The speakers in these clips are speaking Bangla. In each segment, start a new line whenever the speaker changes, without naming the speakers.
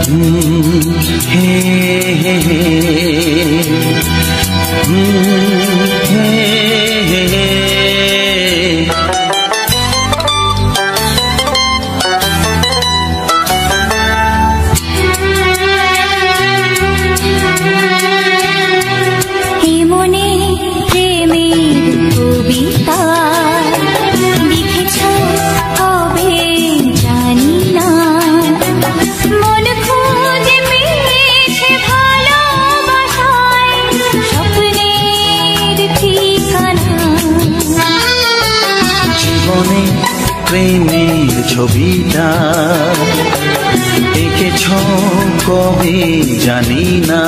হে হে হে হে হে প্রেমের ছবিটা এঁকেছ কবে জানি না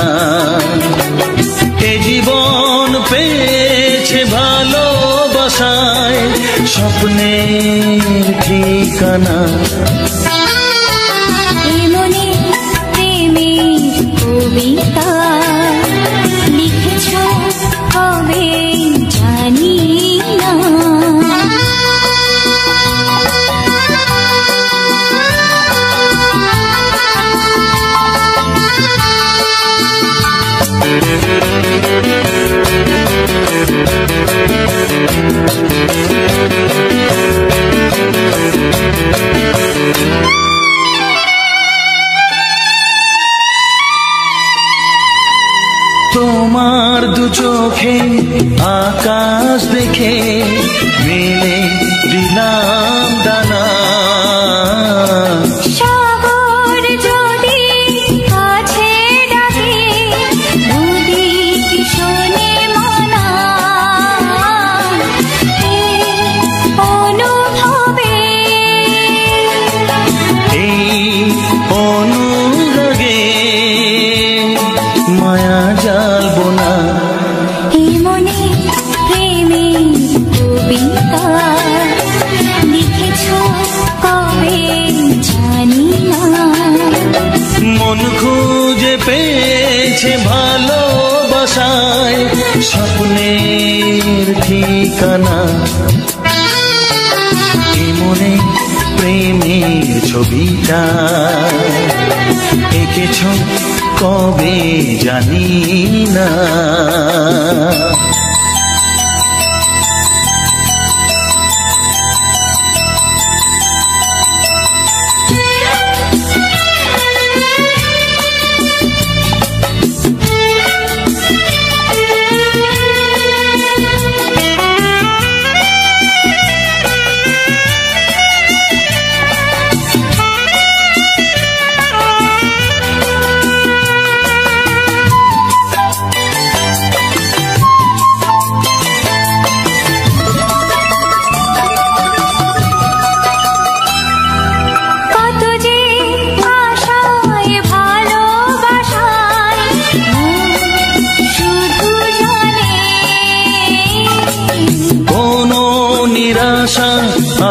এ জীবন পেয়েছে ভালোবাসায় স্বপ্নের ঠিকানা
মনে প্রেমের কবিতা লিখেছ কবে জানি না
তোমার দু চোখে আকাশ দেখে মেলে দিলাম দানা
সাগর যদি কাছে ডাকে নদী কি শোনে মনা অনুভবে
এই অনুরাগে মায়া জালবো না
মনে প্রেমের কবিতা লিখেছ কবে জানি না
মন খুঁজে পেয়েছে ভালোবাসায় স্বপ্নের ঠিকানা এ মনে প্রেমের ছবিটা এঁকেছ কবে জানি না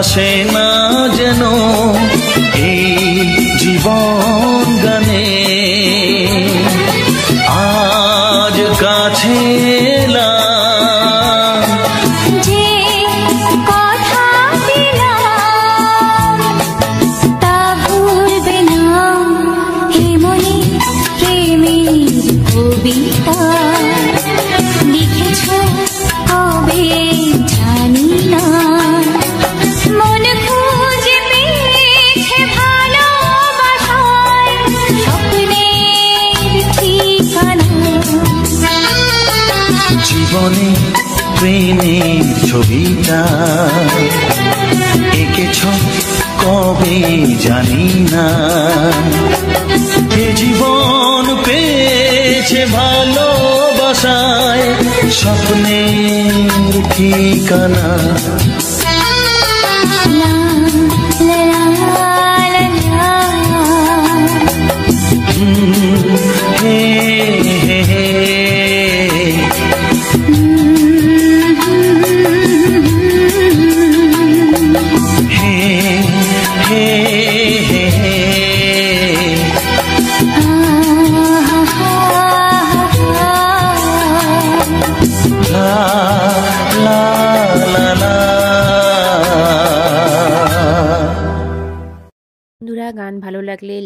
আসে না যেন এই জীবন গানে আজ কাছে এলাম
যে কথা দিলাম তা ভুলবে না হে মনে প্রেমের কবিতা লিখেছ কবে জানি না মন খুঁজে পেয়েছে ভালোবাসায় স্বপ্নের ঠিকানা
জীবনে প্রেমের ছবিটা এঁকেছ কবে জানি না এ জীবন পেয়েছে ভালোবাসায় স্বপ্নের ঠিকানা la la la la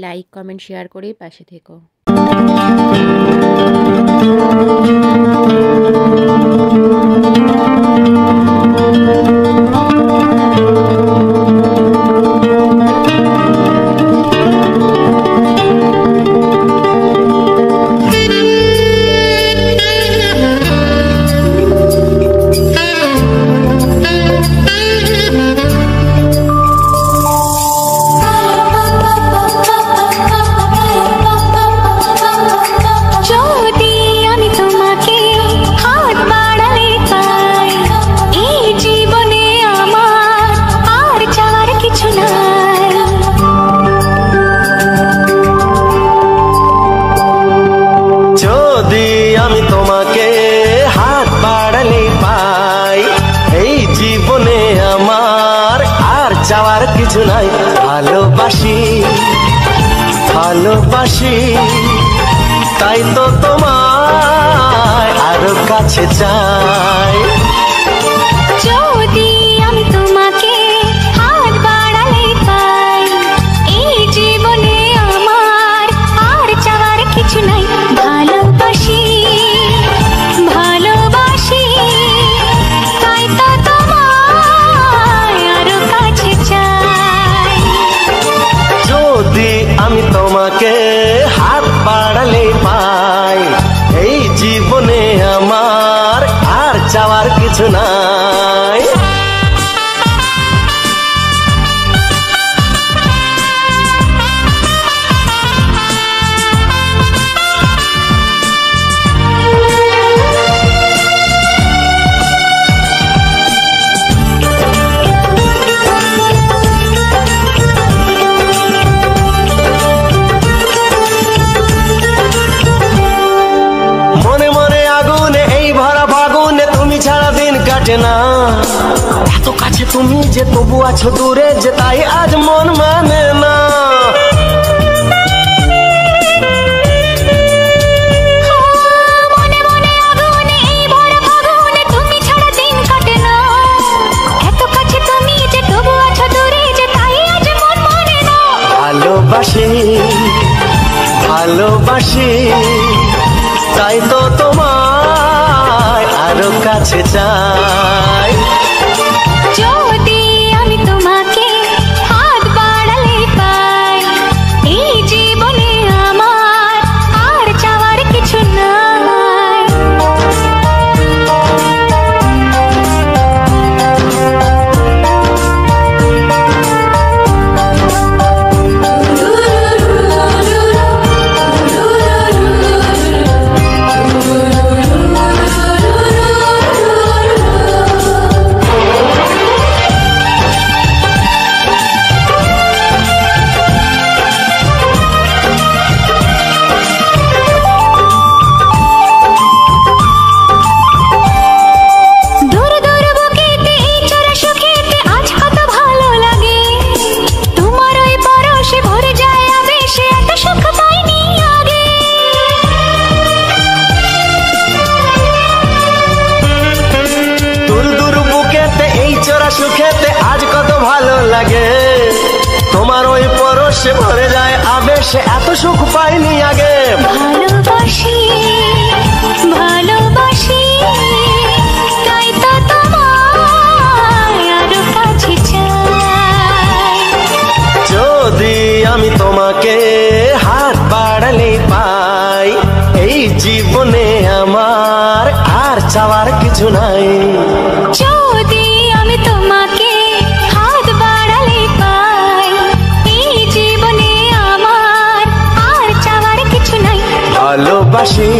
like comment share করে পাশে থেকো।
চাওয়ার কিছু নাই, ভালোবাসি ভালোবাসি তাই তো তোমায় আরো কাছে চাই।
যদি আমি তোমাকে হাত বাড়ালে পাই, এই জীবনে আমার আর চাওয়ার কিছু নাই। ভালোবাসি ভালোবাসি তাই তো তোমায় আরো কাছে চাই।
যদি আমি তোমাকে হাত বাড়ালে পাই, এই জীবনে আমার আর চাওয়ার কিছু নাই। না এত কাছে তুমি যে তবু আছো দূরে, যে তাই আজ মন মানে না।
মনে মনে আগুনে এই ভরা ফাগুনে তুমি ছাড়া দিন কাটে না। এত কাছে তুমি যে তবু আছো দূরে, যে তাই আজ মন মানে না।
ভালোবাসি ভালোবাসি তাই তো তোমায় আরো কাছে চাই।
যদি আমি তোমাকে হাত বাড়ালে পাই, এই জীবনে আমার আর চাওয়ার কিছু নাই।
সুখেতে আজ কত ভালো লাগে, তোমার ওই পরশে ভরে যায় আবেশে, এত সুখ পাইনি আগে।
ভালোবাসি ভালোবাসি তাই তো তোমায় আরো কাছে চাই।
যদি আমি তোমাকে হাত বাড়ালে পাই, এই জীবনে আমার আর চাওয়ার কিছু নাই।
যদি আমি তোমাকে হাত বাড়ালে পাই, এই জীবনে আমার আর চাওয়ার কিছু নাই।
ভালোবাসি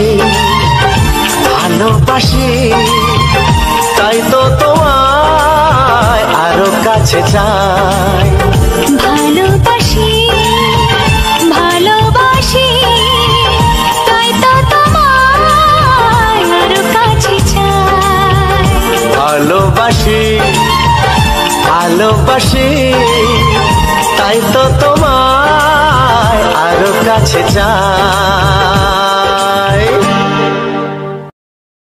ভালোবাসি তাই তো তোমায় আরো কাছে চাই।
ভালোবাসি ভালোবাসি তাই তো তোমায় আরো কাছে চাই।
ভালোবাসি ভালোবাসি তাই তো তোমায় আরো কাছে চাই।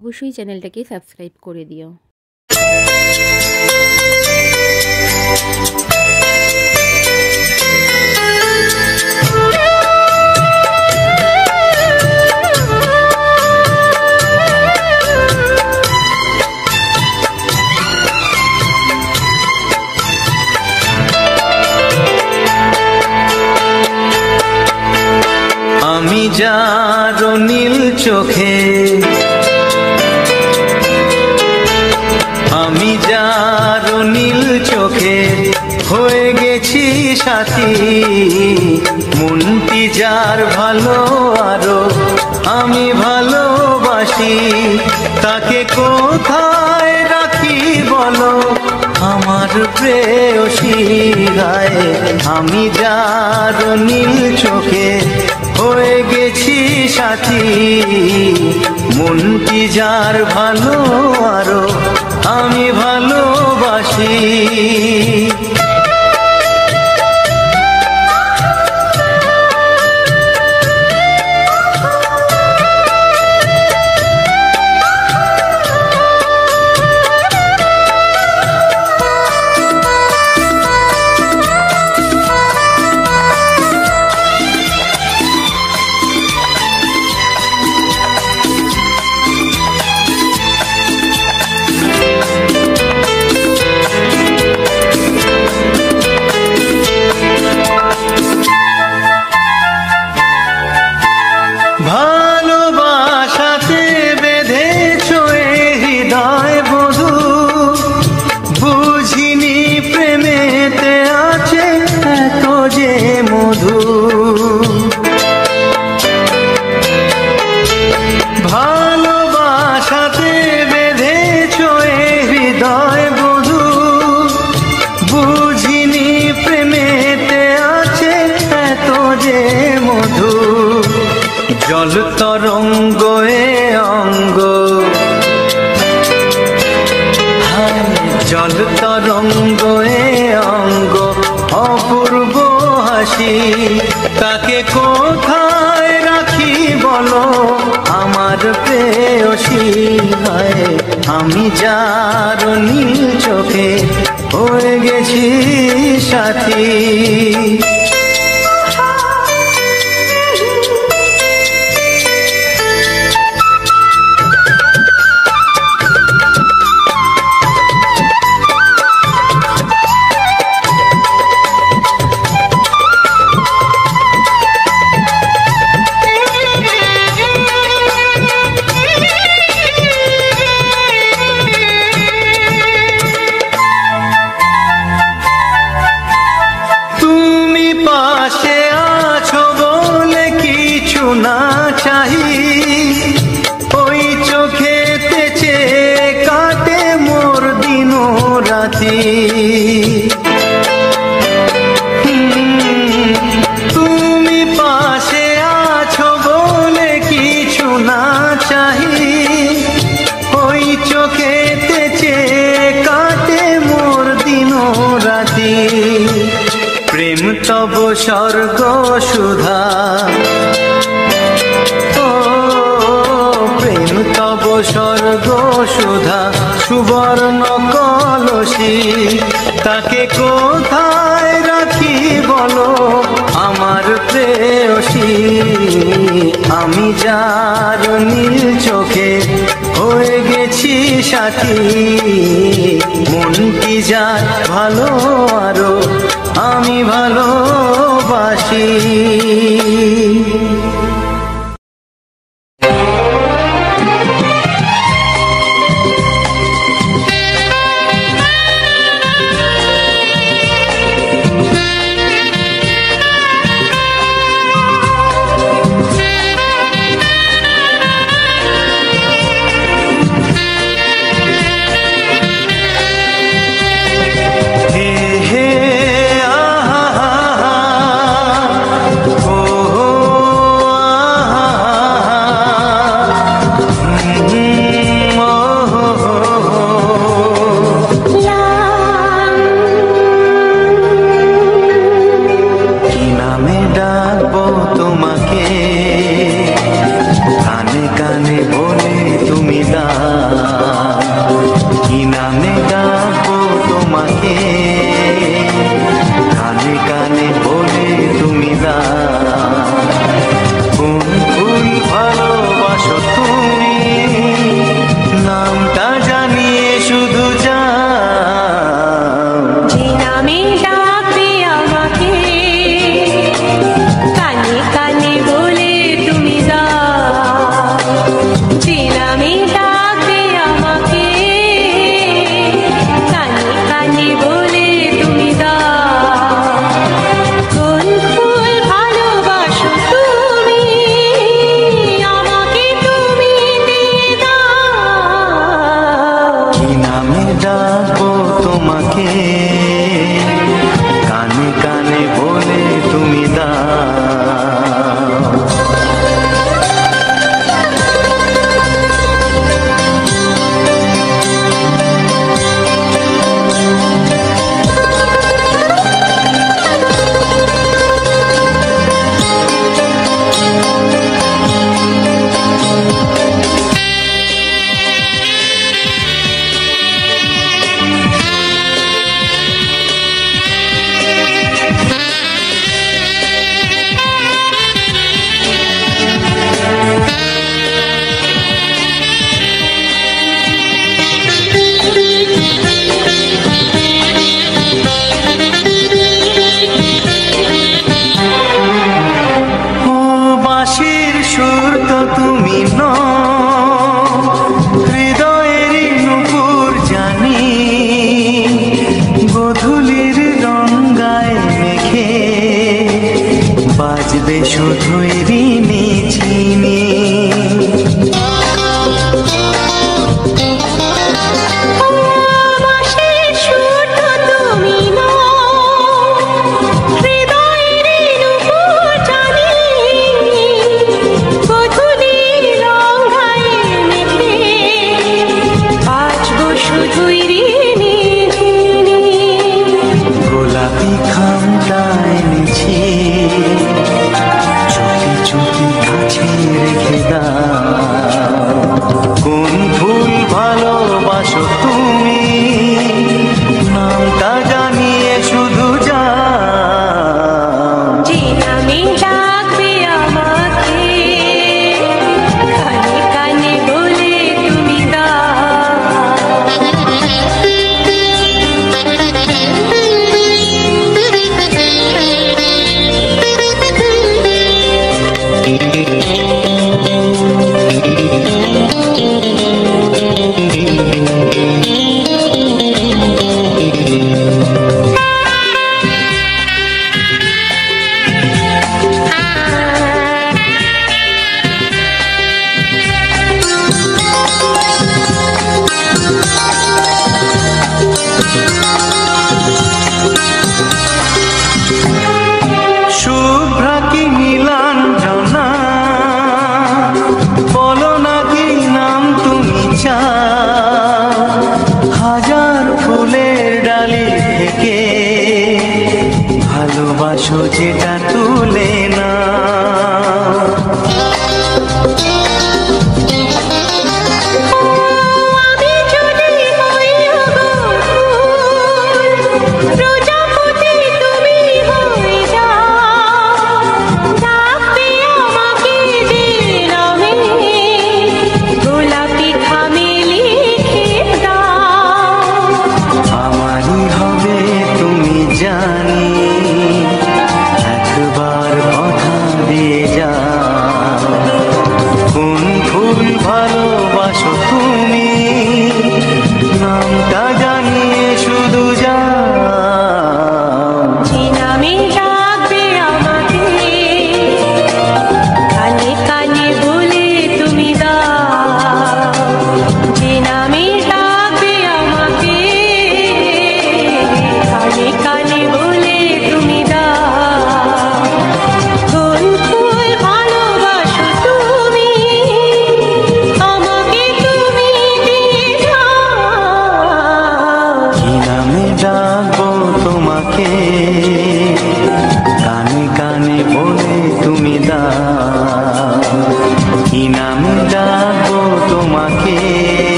অবশ্যই চ্যানেলটাকে সাবস্ক্রাইব করে দিও।
যার নীল চোখে, আমি যার নীল চোখে হয়ে গেছি সাথী, মনটি যার ভালো আরো আমি ভালোবাসি, তাকে কোথায় রাখি বলো আমার প্রেয়সী গায়ে। আমি যার নীল চোখে হয়ে গেছি সাথী, মনটি যার ভালো আরো আমি ভালোবাসি। ভালোবাসাতে বেঁধেছ হৃদয় বধূ, বুঝিনি প্রেমেতে আছে এত যে মধু। ভালোবাসাতে বেঁধেছ হৃদয় বধূ, বুঝিনি প্রেমেতে আছে এত যে মধু। জল তরঙ্গ এ অঙ্গ, জল তরঙ্গ এ অঙ্গ অপূর্ব হাসি, তাকে কোথায় রাখি বলো আমার প্রেয়সী গায়ে। আমি যার নীল চোখে হয়ে গেছি সাথী। পাশে আছো বলে কিছু না চাহি, ওই চোখেতে চেয়ে কাটে মোর দিন রাতি। তুমি পাশে আছো বলে কিছু না চাহি, ওই চোখেতে চেয়ে কাটে মোর দিন রাতি। প্রেম তব স্বর্গ সুধা, ও প্রেম তব স্বর্গ সুধা সুবর্ণ কলসী, তাকে কোথায় রাখি বলো আমার প্রেয়সী। আমি যার নীল চোখে হয়ে গেছি সাথী, মনটি যার ভালো আরো আমি ভালোবাসি। তুমি নও, হৃদয়েরই নূপুর জানি, গোধূলির রঙায় মেঘে বাজবে শুধুই ঋণী ঝিনি। গোলাপি খামটা এনেছি, চুপি চুপি কাছে রেখে দাও।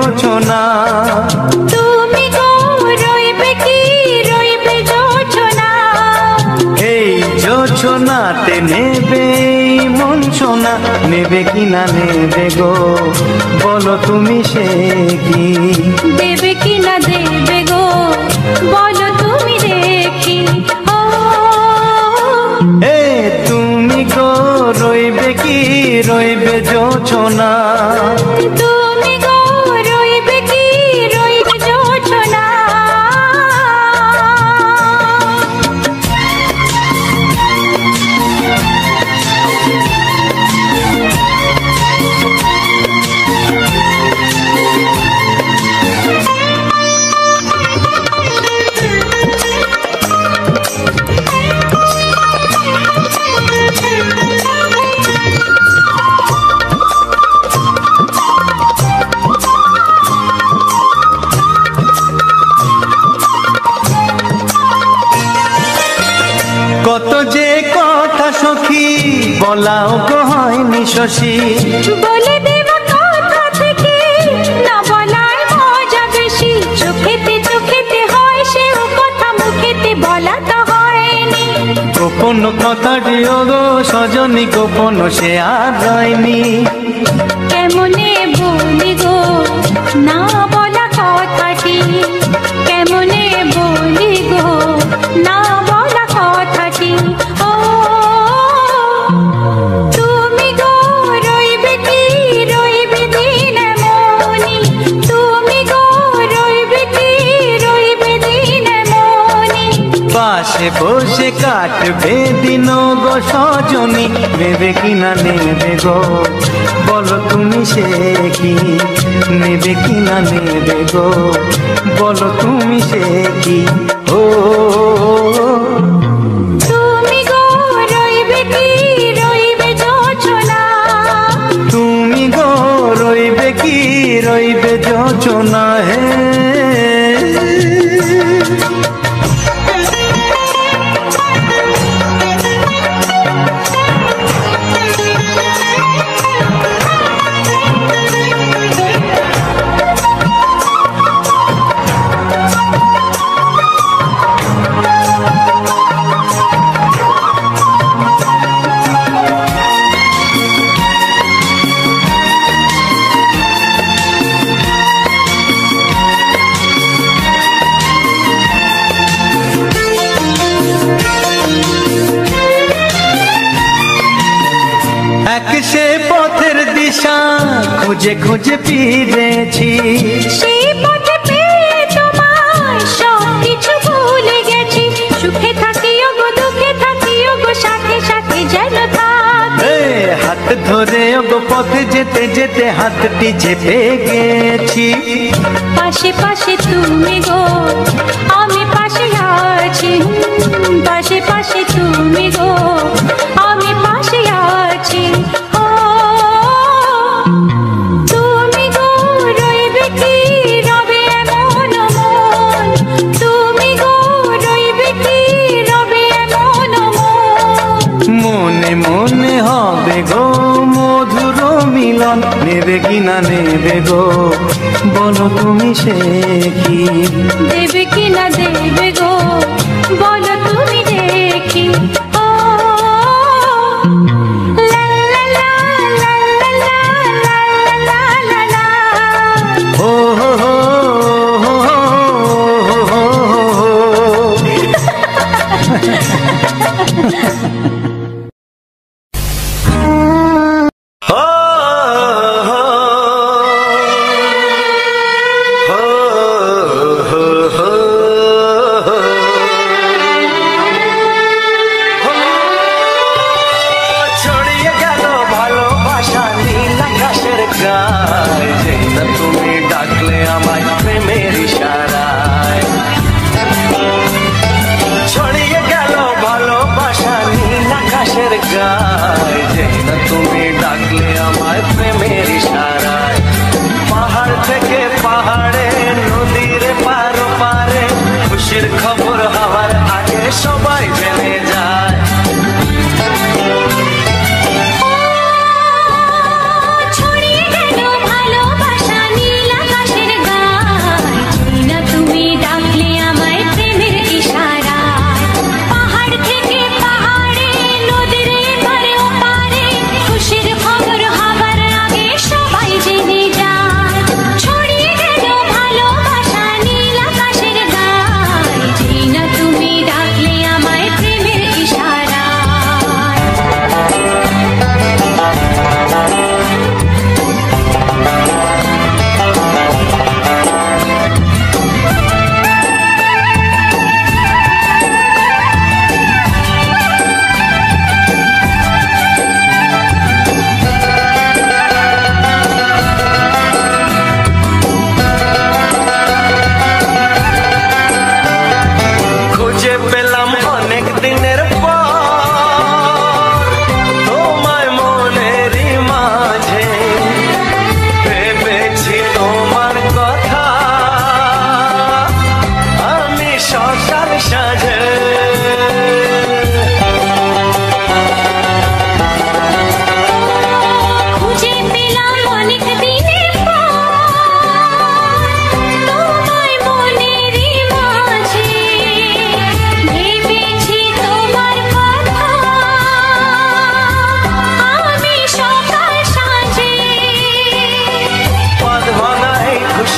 জোছনা।
তুমি গো রইবে কি রইবে জোছনা।
এই জোছনাতে নেবে মন সোনা, নেবে কি না নেবে গো বলো তুমি সে কি?
দেবে কি না দেবে গো বলো তুমি দেখি। ও
এ তুমি গো রইবে কি রইবে জোছনা।
তুমি গো রইবে কি রইবে জোছনা।
কত যে কথা সখী বলাও গো হয়নি শশী।
বলে দেব কথা থেকে না বলার মজা বেশি। চোখেতে চোখেতে হয় সেও কথা মুখেতে বলা তো হয়নি।
গোপন কথাটি গো সজনী গোপন সে আর রয়নি।
কেমনে বলি গো না বলা কথাটি। কেমনে বলি গো না বলা কথাটি। ও তুমি গো রইবে কি রইবে দিন মনি। তুমি গো রইবে কি রইবে দিন মনি।
পাশে বসে কাটবে দিন গো সজনী, নেবে কি না নেবে গো বলো তুমি সে কি? নেবে কি না নেবে গো বলো তুমি সে কি? ও
তুমি গো রইবে কি রইবে জোছনা।
তুমি গো রইবে কি রইবে জোছনা। হে এক সে পথের দিশা খুঁজে খুঁজে ফিরেছি।
সেই পথে পেয়ে তোমায় সব কিছু ভুলে গেছি। সুখে থাকিও গো দুঃখে থাকিও গো সাথে সাথে যেন থাকি।
এ হাত ধরে গো পথে যেতে যেতে হাতটি চেপে গেছি।
পাশে পাশে তুমি গো আমি পাশে আছি। পাশে পাশে তুমি গো আমি পাশে আছি। ও তুমি গো রইবে কি রবে এমন মন। তুমি গো রইবে কি রবে এমন মন।
মনে মনে হবে গো মধুর মিলন, নেবে কি না নেবে গো বলো তুমি সে কি?
দেবে কি না দেবে গো বলো তুমি দেখি। ও লা লা লা লা লা লা লা লা লা।
ও হো হো হো হো হো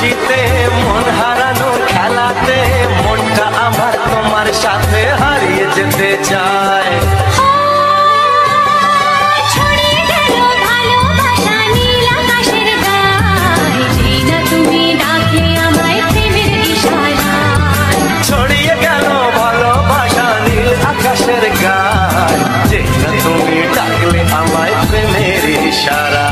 খুশিতে মন হারানোর খেলাতে মনটা আমার তোমার সাথে হারিয়ে যেতে চায়।
ছড়িয়ে গেল ভালোবাসা নীল আকাশের গায়ে, যেই না তুমি ডাকলে আমায় প্রেমের ইশারায়।
ছড়িয়ে গেল ভালোবাসা নীল আকাশের গায়, যেই না তুমি ডাকলে আমায় প্রেমের ইশারা।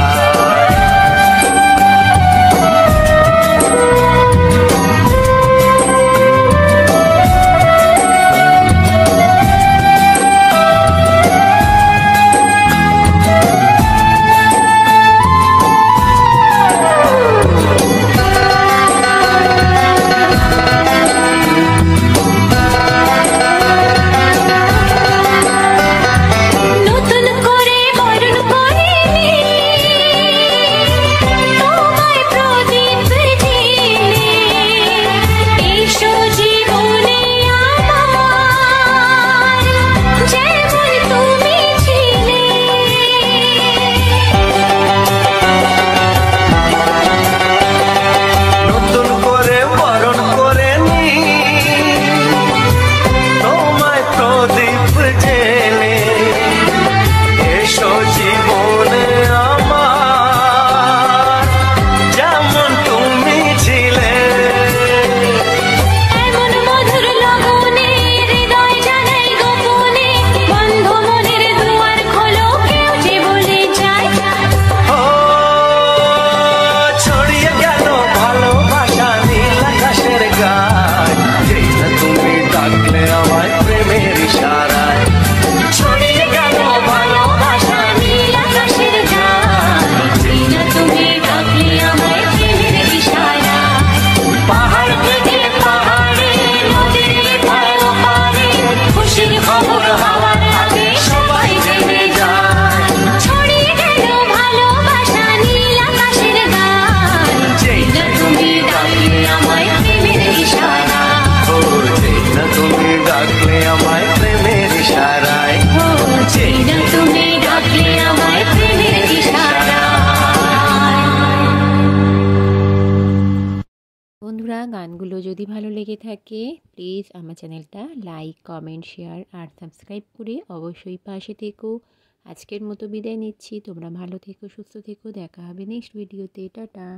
নতুন করে বরণ করে তোমায় প্রদীপ জেলে, এসো জীবনে আমার যেমন তুমি ছিলে।
নতুন করে বরণ করে নি তোমায় প্রদীপ জেলে, এসো জীবনে আমার যেমন তুমি ছিলে।
এমন মধুর লগনে হৃদয় জানাই গোপনে, বন্ধ মনের দুয়ার খোলো, কেউ যে বলে যায়।
ও ছড়িয়ে গেল ভালোবাসা নীল আকাশের গায়, যেই না তুমি ডাকলে আমায় প্রেমের ইশারায়। ছড়িয়ে গেল ভালোবাসা
নীল আকাশের গায়ে, যেই না তুমি ডাকলে আমায় প্রেমের ইশারায়।
পাহাড় থেকে পাহাড়ে
নদীর এপার ওপারে খুশির খবর হওয়ার আগে সবাই জেনে যায়। ছড়িয়ে গেল ভালোবাসা নীল আকাশের গায়ে, যেই না তুমি ডাকলে আমায় প্রেমের ইশারায়।
ও যেই না তুমি ডাকলে আমায় প্রেমের ইশারায়।
ও যেই না তুমি ডাকলে আমায় প্রেমের ইশারায়।
বন্ধুরা, গানগুলো যদি ভালো লেগে থাকে প্লিজ আমার চ্যানেলটা লাইক, কমেন্ট, শেয়ার আর সাবস্ক্রাইব করে অবশ্যই পাশে থেকো। আজকের মতো বিদায় নিচ্ছি। তোমরা ভালো থেকো, সুস্থ থেকো। দেখা হবে নেক্সট ভিডিওতে। টাটা।